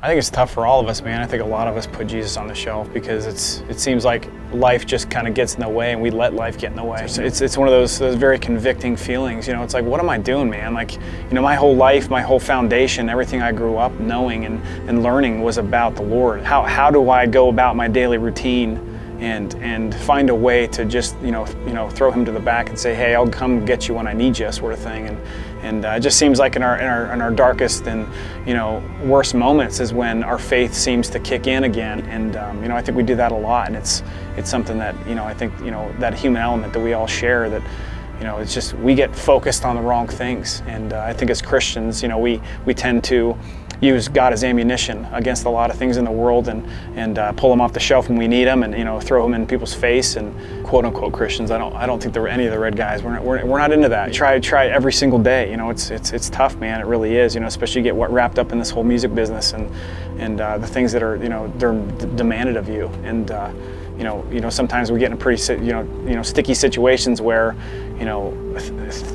I think it's tough for all of us, man. I think a lot of us put Jesus on the shelf because it seems like life just kind of gets in the way, and we let life get in the way. It's one of those very convicting feelings. You know, it's like, what am I doing, man? Like, you know, my whole life, my whole foundation, everything I grew up knowing and learning was about the Lord. How do I go about my daily routine and find a way to just you know throw him to the back and say, hey, I'll come get you when I need you, sort of thing. And it just seems like in our darkest and worst moments is when our faith seems to kick in again. And I think we do that a lot, and it's something that I think that human element that we all share, that it's just we get focused on the wrong things. And I think as Christians, we tend to use God as ammunition against a lot of things in the world, and pull them off the shelf when we need them, and throw them in people's face. And quote unquote Christians, I don't think there were any of the red guys. We're not into that. Try every single day. It's tough, man. It really is. Especially you get wrapped up in this whole music business and the things that are they're demanded of you. And sometimes we get in pretty sticky situations where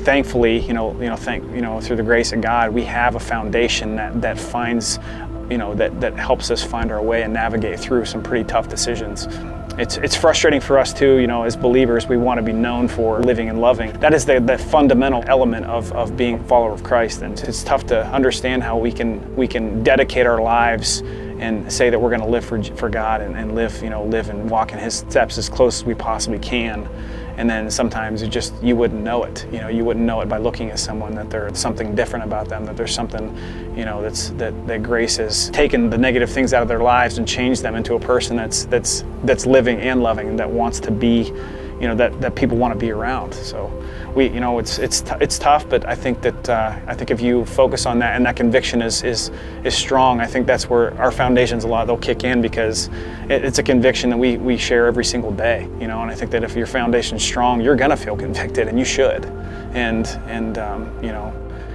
thankfully through the grace of God, we have a foundation that finds that helps us find our way and navigate through some pretty tough decisions. It's frustrating for us too, as believers. We want to be known for living and loving. That is the fundamental element of being a follower of Christ. And it's tough to understand how we can dedicate our lives and say that we're going to live for God and live and walk in His steps as close as we possibly can. And then sometimes you wouldn't know it. You wouldn't know it by looking at someone, that there's something different about them, that there's something, that grace has taken the negative things out of their lives and changed them into a person that's living and loving, and that wants to be, that people want to be around. So it's tough, but I think that if you focus on that and that conviction is strong, I think that's where our foundations they'll kick in, because it's a conviction that we share every single day. And I think that if your foundation's strong, you're gonna feel convicted, and you should. And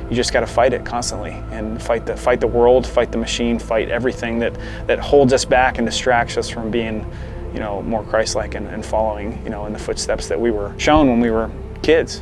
you just got to fight it constantly, and fight the world, fight the machine, fight everything that holds us back and distracts us from being more Christ-like and following in the footsteps that we were shown when we were kids.